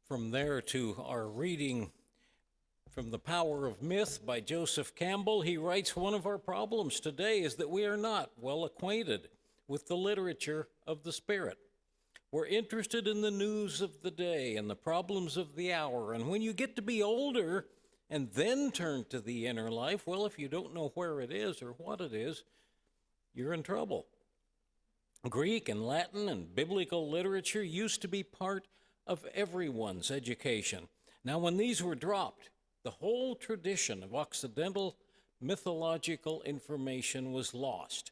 From there to our reading from The Power of Myth by Joseph Campbell, he writes, one of our problems today is that we are not well acquainted with the literature of the Spirit. We're interested in the news of the day and the problems of the hour, and when you get to be older and then turn to the inner life, well, if you don't know where it is or what it is, you're in trouble. Greek and Latin and biblical literature used to be part of everyone's education. Now, when these were dropped, the whole tradition of Occidental mythological information was lost.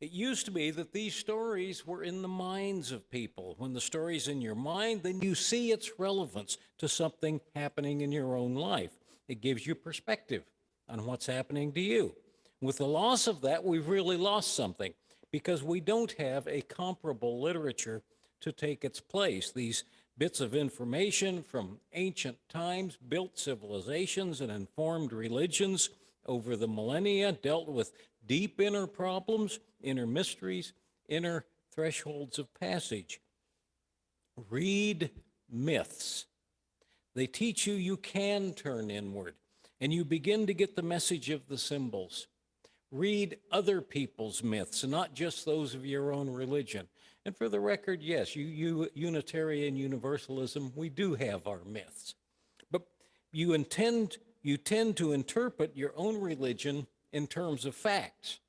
It used to be that these stories were in the minds of people. When the story's in your mind, then you see its relevance to something happening in your own life. It gives you perspective on what's happening to you. With the loss of that, we've really lost something because we don't have a comparable literature to take its place. These bits of information from ancient times built civilizations and informed religions over the millennia, dealt with deep inner problems, inner mysteries, inner thresholds of passage. Read myths. They teach you you can turn inward, and you begin to get the message of the symbols. Read other people's myths, not just those of your own religion. And for the record, yes, Unitarian Universalism, we do have our myths. But you tend to interpret your own religion in terms of facts.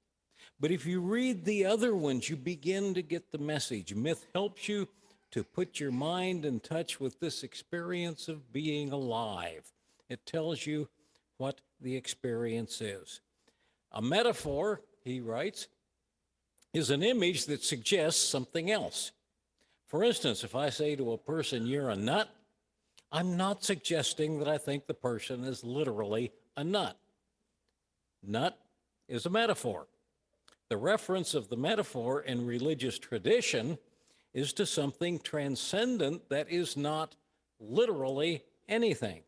But if you read the other ones, you begin to get the message. Myth helps you to put your mind in touch with this experience of being alive. It tells you what the experience is. A metaphor, he writes, is an image that suggests something else. For instance, if I say to a person, you're a nut, I'm not suggesting that I think the person is literally a nut. Nut is a metaphor. The reference of the metaphor in religious tradition is to something transcendent that is not literally anything.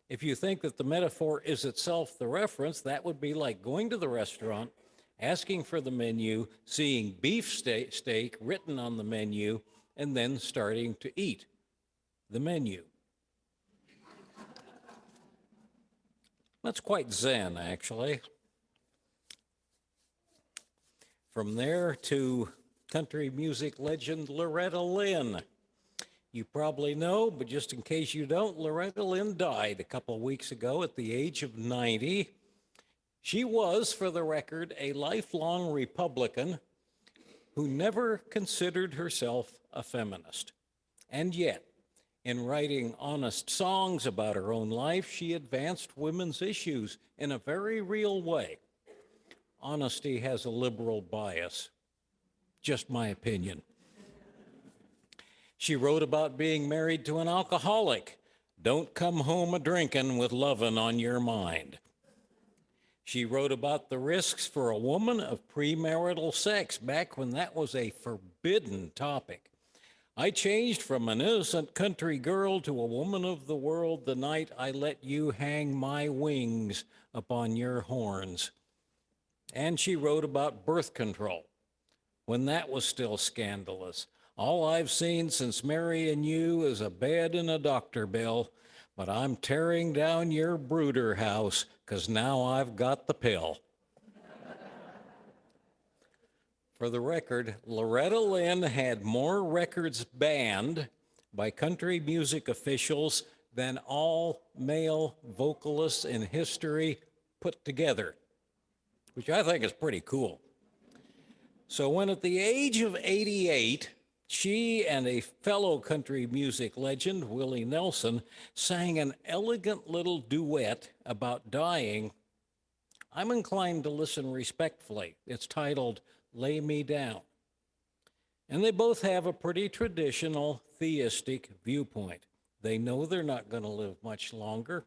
If you think that the metaphor is itself the reference, that would be like going to the restaurant, asking for the menu, seeing beef steak written on the menu, and then starting to eat the menu. That's quite Zen, actually. From there to country music legend Loretta Lynn. You probably know, but just in case you don't, Loretta Lynn died a couple weeks ago at the age of 90. She was, for the record, a lifelong Republican who never considered herself a feminist. And yet, in writing honest songs about her own life, she advanced women's issues in a very real way. Honesty has a liberal bias, just my opinion. She wrote about being married to an alcoholic. Don't come home a-drinking with lovin' on your mind. She wrote about the risks for a woman of premarital sex back when that was a forbidden topic. I changed from an innocent country girl to a woman of the world the night I let you hang my wings upon your horns. And she wrote about birth control when that was still scandalous. All I've seen since marrying you is a bed and a doctor bill, but I'm tearing down your brooder house because now I've got the pill. For the record, Loretta Lynn had more records banned by country music officials than all male vocalists in history put together, which I think is pretty cool. So when at the age of 88, she and a fellow country music legend, Willie Nelson, sang an elegant little duet about dying, I'm inclined to listen respectfully. It's titled, Lay Me Down. And they both have a pretty traditional theistic viewpoint. They know they're not going to live much longer.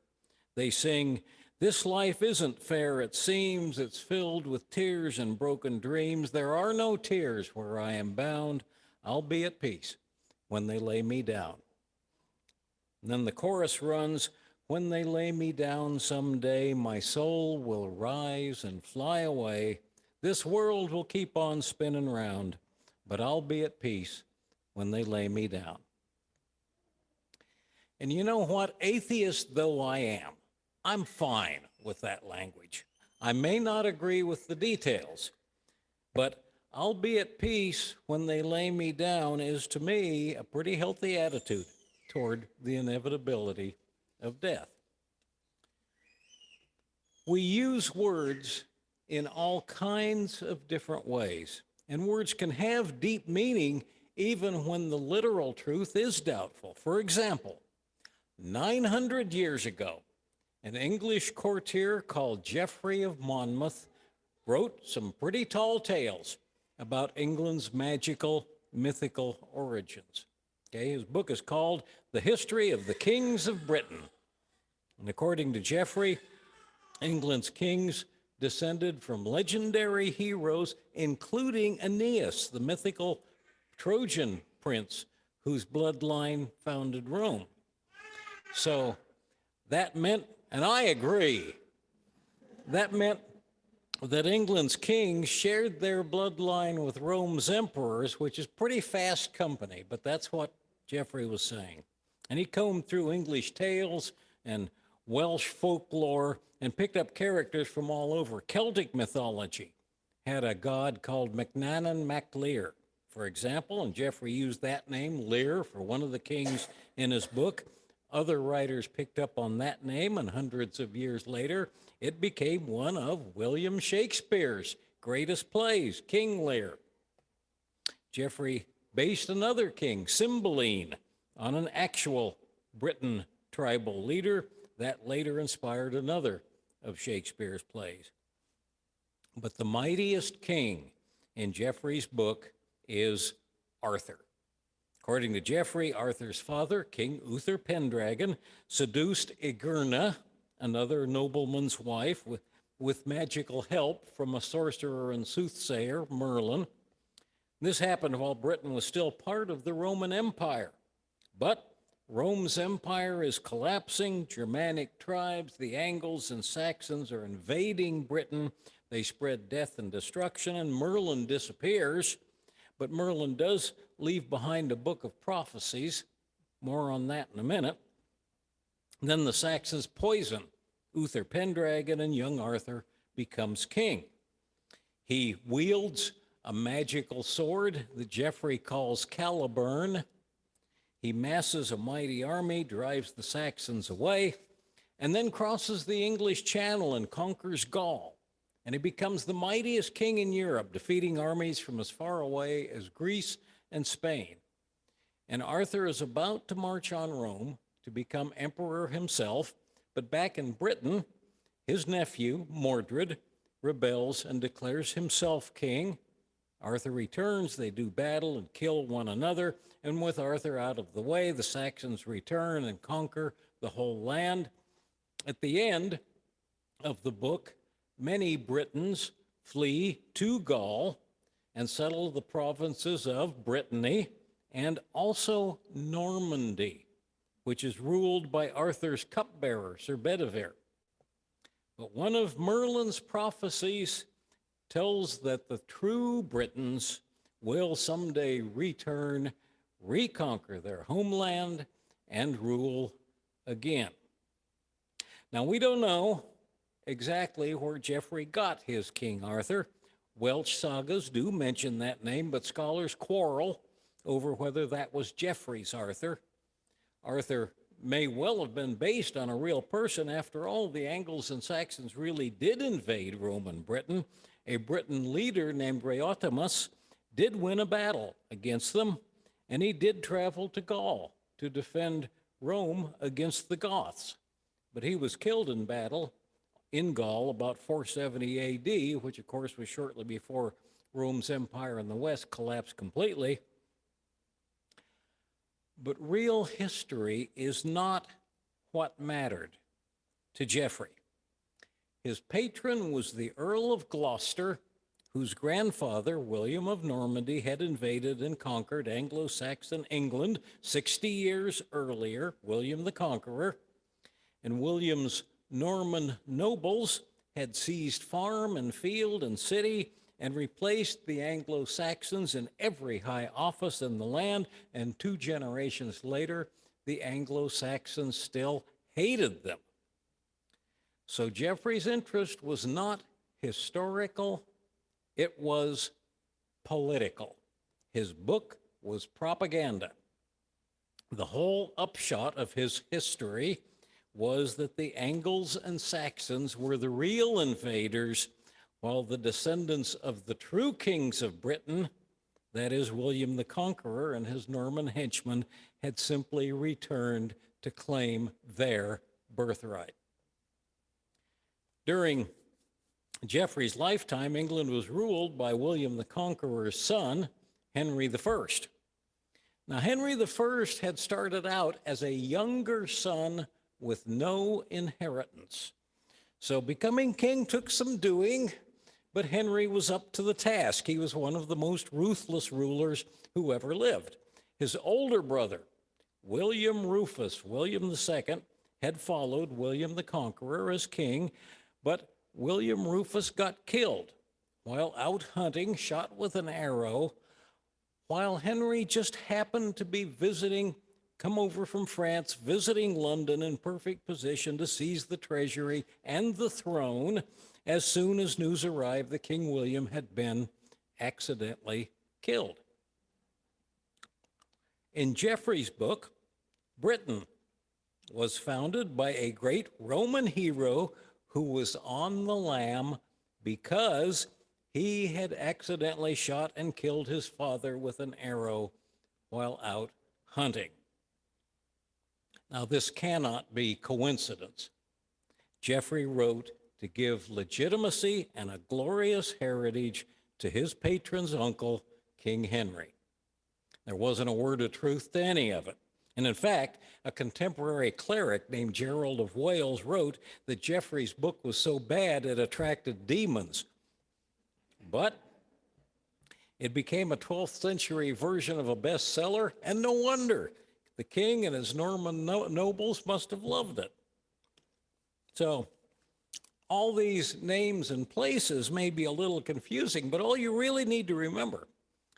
They sing, this life isn't fair, it seems. It's filled with tears and broken dreams. There are no tears where I am bound. I'll be at peace when they lay me down. And then the chorus runs, when they lay me down someday, my soul will rise and fly away. This world will keep on spinning round, but I'll be at peace when they lay me down. And you know what? Atheist though I am, I'm fine with that language. I may not agree with the details, but I'll be at peace when they lay me down is, to me, a pretty healthy attitude toward the inevitability of death. We use words in all kinds of different ways, and words can have deep meaning even when the literal truth is doubtful. For example, 900 years ago, an English courtier called Geoffrey of Monmouth wrote some pretty tall tales about England's magical, mythical origins. Okay, his book is called The History of the Kings of Britain. And according to Geoffrey, England's kings descended from legendary heroes, including Aeneas, the mythical Trojan prince whose bloodline founded Rome. So that meant, and I agree, that meant that England's kings shared their bloodline with Rome's emperors, which is pretty fast company, but that's what Geoffrey was saying. And he combed through English tales and Welsh folklore and picked up characters from all over. Celtic mythology had a god called MacNanan MacLear, for example, and Geoffrey used that name, Lear, for one of the kings in his book. Other writers picked up on that name, and hundreds of years later, it became one of William Shakespeare's greatest plays, King Lear. Geoffrey based another king, Cymbeline, on an actual Briton tribal leader that later inspired another of Shakespeare's plays. But the mightiest king in Geoffrey's book is Arthur. According to Geoffrey, Arthur's father, King Uther Pendragon, seduced Igerna, another nobleman's wife, with magical help from a sorcerer and soothsayer, Merlin. This happened while Britain was still part of the Roman Empire. But Rome's empire is collapsing. Germanic tribes, the Angles and Saxons, are invading Britain. They spread death and destruction, and Merlin disappears. But Merlin does leave behind a book of prophecies. More on that in a minute. Then the Saxons poison Uther Pendragon, and young Arthur becomes king. He wields a magical sword that Geoffrey calls Caliburn. He masses a mighty army, drives the Saxons away, and then crosses the English Channel and conquers Gaul. And he becomes the mightiest king in Europe, defeating armies from as far away as Greece and Spain. And Arthur is about to march on Rome to become emperor himself, but back in Britain, his nephew, Mordred, rebels and declares himself king. Arthur returns, they do battle and kill one another, and with Arthur out of the way, the Saxons return and conquer the whole land. At the end of the book, many Britons flee to Gaul and settle the provinces of Brittany and also Normandy, which is ruled by Arthur's cupbearer, Servetus. But one of Merlin's prophecies tells that the true Britons will someday return, reconquer their homeland, and rule again. Now, we don't know exactly where Geoffrey got his King Arthur. Welsh sagas do mention that name, but scholars quarrel over whether that was Geoffrey's Arthur. Arthur may well have been based on a real person. After all, the Angles and Saxons really did invade Roman Britain. A Briton leader named Reotimus did win a battle against them, and he did travel to Gaul to defend Rome against the Goths. But he was killed in battle in Gaul about 470 AD, which of course was shortly before Rome's empire in the West collapsed completely. But real history is not what mattered to Geoffrey. His patron was the Earl of Gloucester, whose grandfather, William of Normandy, had invaded and conquered Anglo-Saxon England 60 years earlier, William the Conqueror. And William's Norman nobles had seized farm and field and city and replaced the Anglo-Saxons in every high office in the land, and 2 generations later, the Anglo-Saxons still hated them. So Geoffrey's interest was not historical, it was political. His book was propaganda. The whole upshot of his history was that the Angles and Saxons were the real invaders, while the descendants of the true kings of Britain, that is, William the Conqueror and his Norman henchmen, had simply returned to claim their birthright. During Geoffrey's lifetime, England was ruled by William the Conqueror's son, Henry I. Now, Henry I had started out as a younger son with no inheritance. So becoming king took some doing, but Henry was up to the task. He was one of the most ruthless rulers who ever lived. His older brother, William Rufus, William II, had followed William the Conqueror as king, but William Rufus got killed while out hunting, shot with an arrow, while Henry just happened to be come over from France, visiting London in perfect position to seize the treasury and the throne. As soon as news arrived that King William had been accidentally killed. In Geoffrey's book, Britain was founded by a great Roman hero who was on the lam because he had accidentally shot and killed his father with an arrow while out hunting. Now, this cannot be coincidence. Geoffrey wrote to give legitimacy and a glorious heritage to his patron's uncle, King Henry. There wasn't a word of truth to any of it. And in fact, a contemporary cleric named Gerald of Wales wrote that Geoffrey's book was so bad it attracted demons. But it became a 12th century version of a bestseller, and no wonder. The king and his Norman nobles must have loved it. So all these names and places may be a little confusing, but all you really need to remember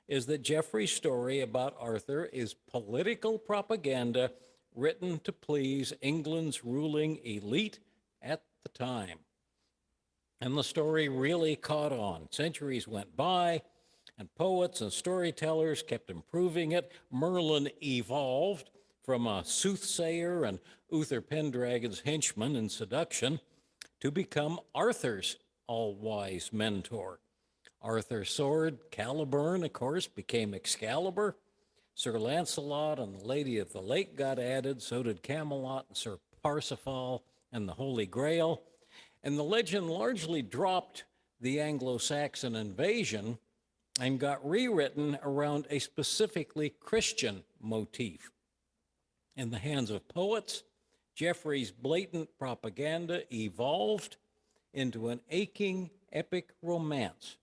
is that Geoffrey's story about Arthur is political propaganda written to please England's ruling elite at the time. And the story really caught on. Centuries went by, and poets and storytellers kept improving it. Merlin evolved from a soothsayer and Uther Pendragon's henchman in seduction to become Arthur's all-wise mentor. Arthur's sword, Caliburn, of course, became Excalibur. Sir Lancelot and the Lady of the Lake got added, so did Camelot and Sir Parsifal and the Holy Grail. And the legend largely dropped the Anglo-Saxon invasion and got rewritten around a specifically Christian motif. In the hands of poets, Geoffrey's blatant propaganda evolved into an aching, epic romance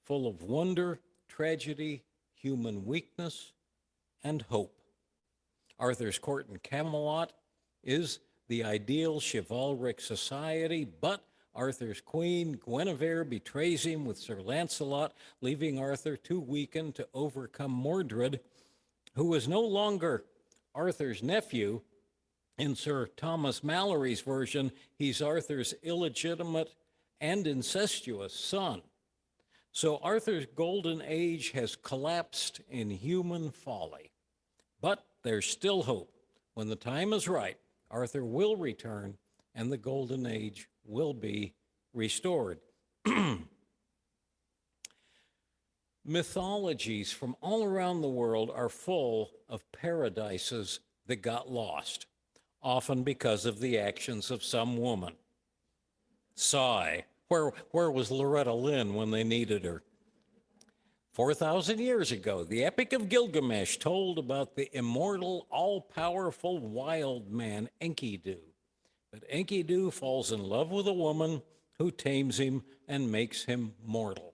full of wonder, tragedy, human weakness, and hope. Arthur's court in Camelot is the ideal chivalric society, but Arthur's queen, Guinevere, betrays him with Sir Lancelot, leaving Arthur too weakened to overcome Mordred, who is no longer Arthur's nephew. In Sir Thomas Malory's version, he's Arthur's illegitimate and incestuous son. So Arthur's golden age has collapsed in human folly. But there's still hope. When the time is right, Arthur will return and the golden age will be restored. Mythologies from all around the world are full of paradises that got lost, often because of the actions of some woman. Sigh. Where was Loretta Lynn when they needed her? 4,000 years ago, the Epic of Gilgamesh told about the immortal, all-powerful wild man Enkidu. But Enkidu falls in love with a woman who tames him and makes him mortal.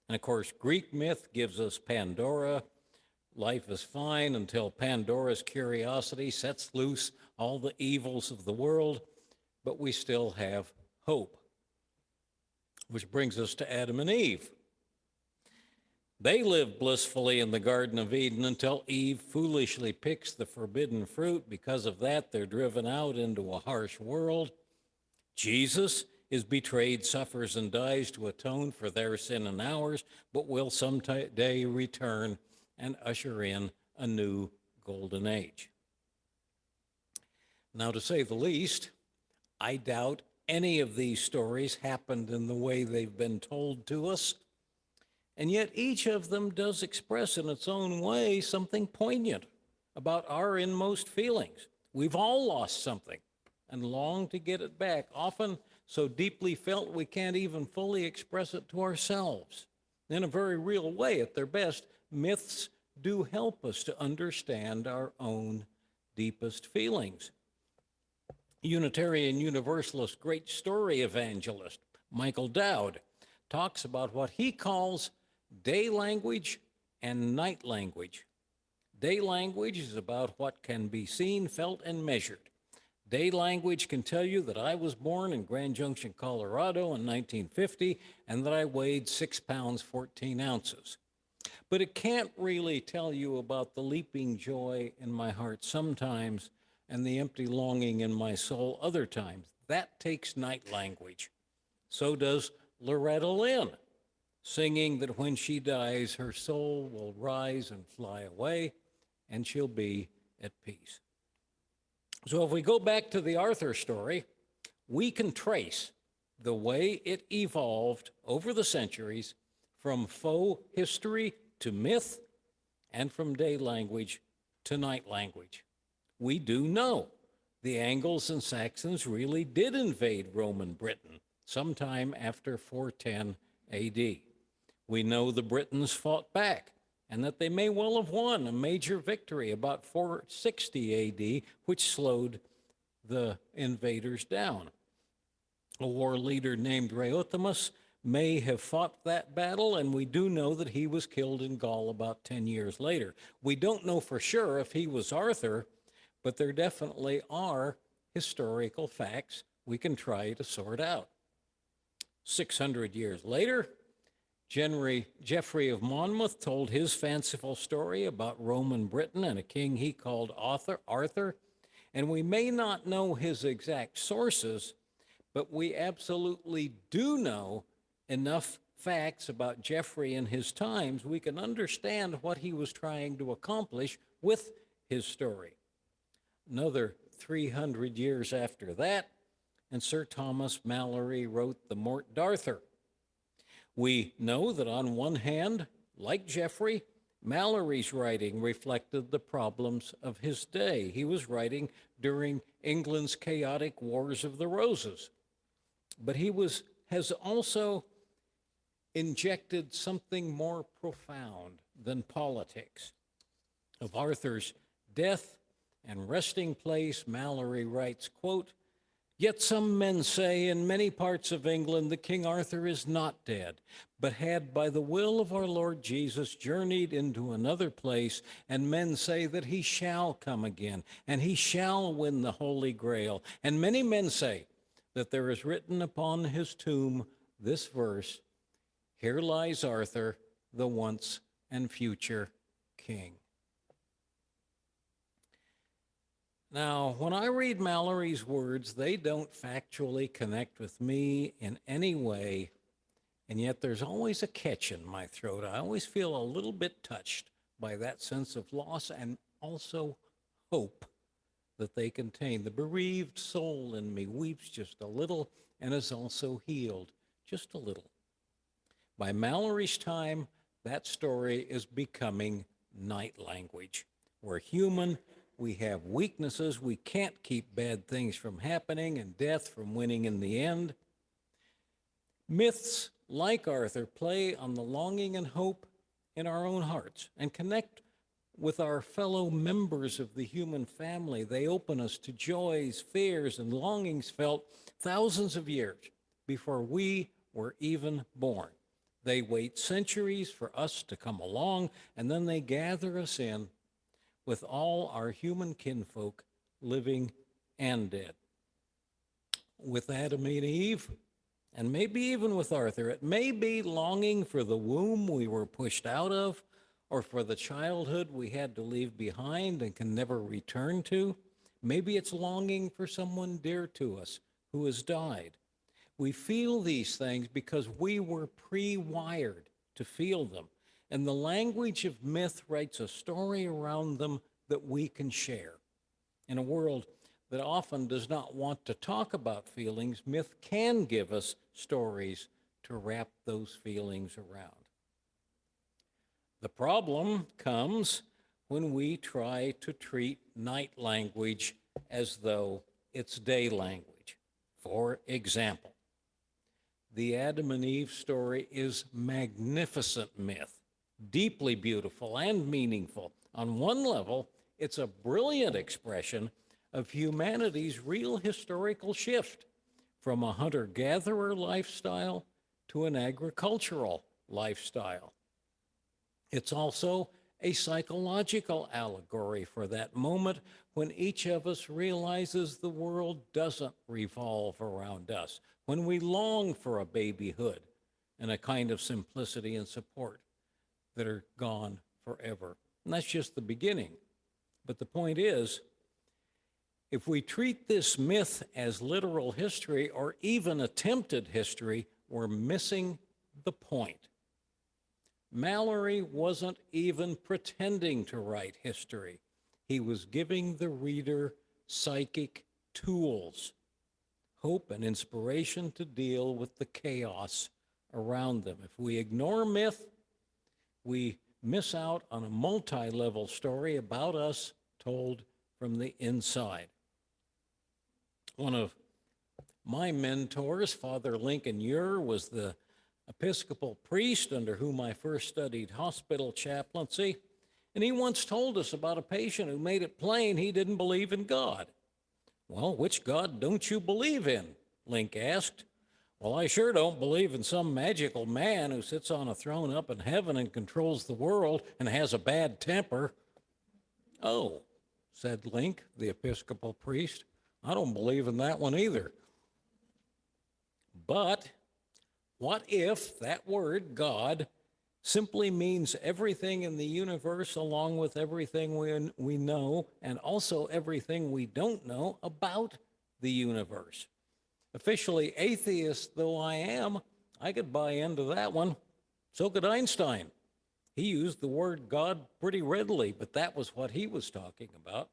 And of course, Greek myth gives us Pandora. Life is fine until Pandora's curiosity sets loose all the evils of the world, but we still have hope. Which brings us to Adam and Eve. They live blissfully in the Garden of Eden until Eve foolishly picks the forbidden fruit. Because of that, they're driven out into a harsh world. Jesus is betrayed, suffers, and dies to atone for their sin and ours, but will someday return and usher in a new golden age. Now, to say the least, I doubt any of these stories happened in the way they've been told to us, and yet each of them does express in its own way something poignant about our inmost feelings. We've all lost something and long to get it back, often so deeply felt we can't even fully express it to ourselves. In a very real way, at their best, myths do help us to understand our own deepest feelings. Unitarian Universalist great story evangelist Michael Dowd talks about what he calls day language and night language. Day language is about what can be seen, felt, and measured. Day language can tell you that I was born in Grand Junction, Colorado in 1950 and that I weighed 6 pounds, 14 ounces. But it can't really tell you about the leaping joy in my heart sometimes and the empty longing in my soul other times. That takes night language. So does Loretta Lynn, singing that when she dies, her soul will rise and fly away, and she'll be at peace. So if we go back to the Arthur story, we can trace the way it evolved over the centuries from faux history to myth and from day language to night language. We do know the Angles and Saxons really did invade Roman Britain sometime after 410 AD. We know the Britons fought back and that they may well have won a major victory about 460 AD, which slowed the invaders down. A war leader named Rheotimus may have fought that battle, and we do know that he was killed in Gaul about 10 years later. We don't know for sure if he was Arthur, but there definitely are historical facts we can try to sort out. 600 years later, Geoffrey of Monmouth told his fanciful story about Roman Britain and a king he called Arthur, and we may not know his exact sources, but we absolutely do know enough facts about Geoffrey and his times we can understand what he was trying to accomplish with his story. Another 300 years after that, and Sir Thomas Malory wrote the Morte d'Arthur. We know that on one hand, like Geoffrey, Malory's writing reflected the problems of his day. He was writing during England's chaotic Wars of the Roses. But he has also injected something more profound than politics. Of Arthur's death and resting place, Malory writes, quote, "Yet some men say in many parts of England that King Arthur is not dead, but had by the will of our Lord Jesus journeyed into another place, and men say that he shall come again, and he shall win the Holy Grail. And many men say that there is written upon his tomb this verse, 'Here lies Arthur, the once and future king.'" Now, when I read Malory's words, they don't factually connect with me in any way, and yet there's always a catch in my throat. I always feel a little bit touched by that sense of loss and also hope that they contain. The bereaved soul in me weeps just a little and is also healed just a little. By Malory's time, that story is becoming night language. We're human. We have weaknesses. We can't keep bad things from happening and death from winning in the end. Myths, like Arthur, play on the longing and hope in our own hearts and connect with our fellow members of the human family. They open us to joys, fears, and longings felt thousands of years before we were even born. They wait centuries for us to come along, and then they gather us in with all our human kinfolk, living and dead. With Adam and Eve, And maybe even with Arthur, it may be longing for the womb we were pushed out of, or for the childhood we had to leave behind and can never return to. Maybe it's longing for someone dear to us who has died. We feel these things because we were pre-wired to feel them. And the language of myth writes a story around them that we can share. In a world that often does not want to talk about feelings, myth can give us stories to wrap those feelings around. The problem comes when we try to treat night language as though it's day language. For example, the Adam and Eve story is magnificent myth, deeply beautiful and meaningful. On one level, it's a brilliant expression of humanity's real historical shift from a hunter-gatherer lifestyle to an agricultural lifestyle. It's also a psychological allegory for that moment when each of us realizes the world doesn't revolve around us, when we long for a babyhood and a kind of simplicity and support that are gone forever. And that's just the beginning. But the point is, if we treat this myth as literal history or even attempted history, we're missing the point. Mallory wasn't even pretending to write history. He was giving the reader psychic tools, hope and inspiration to deal with the chaos around them. If we ignore myth, we miss out on a multi-level story about us told from the inside. One of my mentors, Father Lincoln Ure, was the Episcopal priest under whom I first studied hospital chaplaincy, and he once told us about a patient who made it plain he didn't believe in God. Well, which God don't you believe in? Link asked. Well, I sure don't believe in some magical man who sits on a throne up in heaven and controls the world and has a bad temper. Oh, said Link, the Episcopal priest, I don't believe in that one either. But what if that word, God, simply means everything in the universe along with everything we know and also everything we don't know about the universe? Officially atheist though I am, I could buy into that one. So could Einstein. He used the word God pretty readily, but that was what he was talking about.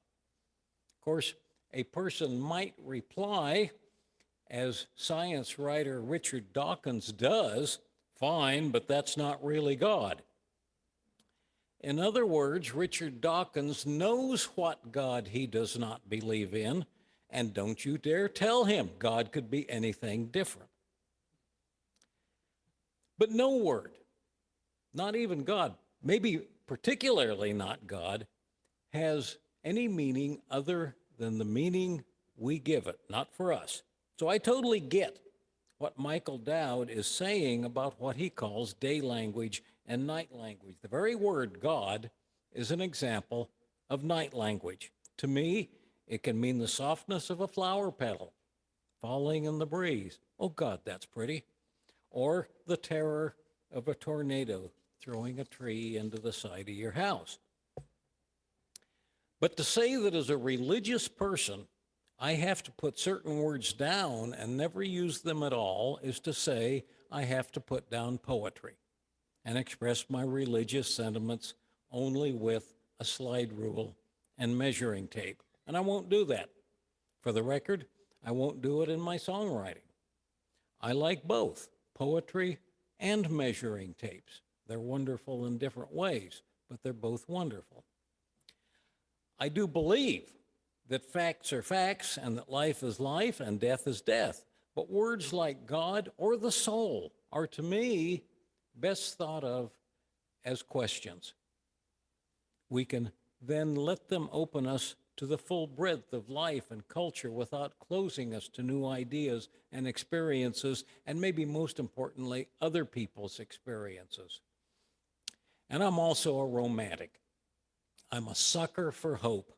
Of course, a person might reply, as science writer Richard Dawkins does, fine, but that's not really God. In other words, Richard Dawkins knows what God he does not believe in, and don't you dare tell him God could be anything different. But no word, not even God, maybe particularly not God, has any meaning other than the meaning we give it, not for us. So I totally get what Michael Dowd is saying about what he calls day language and night language. The very word God is an example of night language. To me, it can mean the softness of a flower petal falling in the breeze. Oh God, that's pretty. Or the terror of a tornado throwing a tree into the side of your house. But to say that as a religious person, I have to put certain words down and never use them at all is to say I have to put down poetry and express my religious sentiments only with a slide rule and measuring tape. And I won't do that. For the record, I won't do it in my songwriting. I like both poetry and measuring tapes. They're wonderful in different ways, but they're both wonderful. I do believe that facts are facts and that life is life and death is death. But words like God or the soul are, to me, best thought of as questions. We can then let them open us to the full breadth of life and culture without closing us to new ideas and experiences, and maybe most importantly, other people's experiences. And I'm also a romantic. I'm a sucker for hope.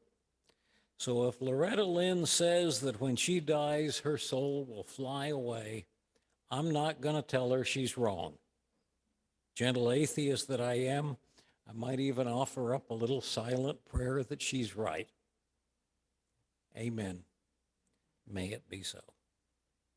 So if Loretta Lynn says that when she dies, her soul will fly away, I'm not going to tell her she's wrong. Gentle atheist that I am, I might even offer up a little silent prayer that she's right. Amen. May it be so.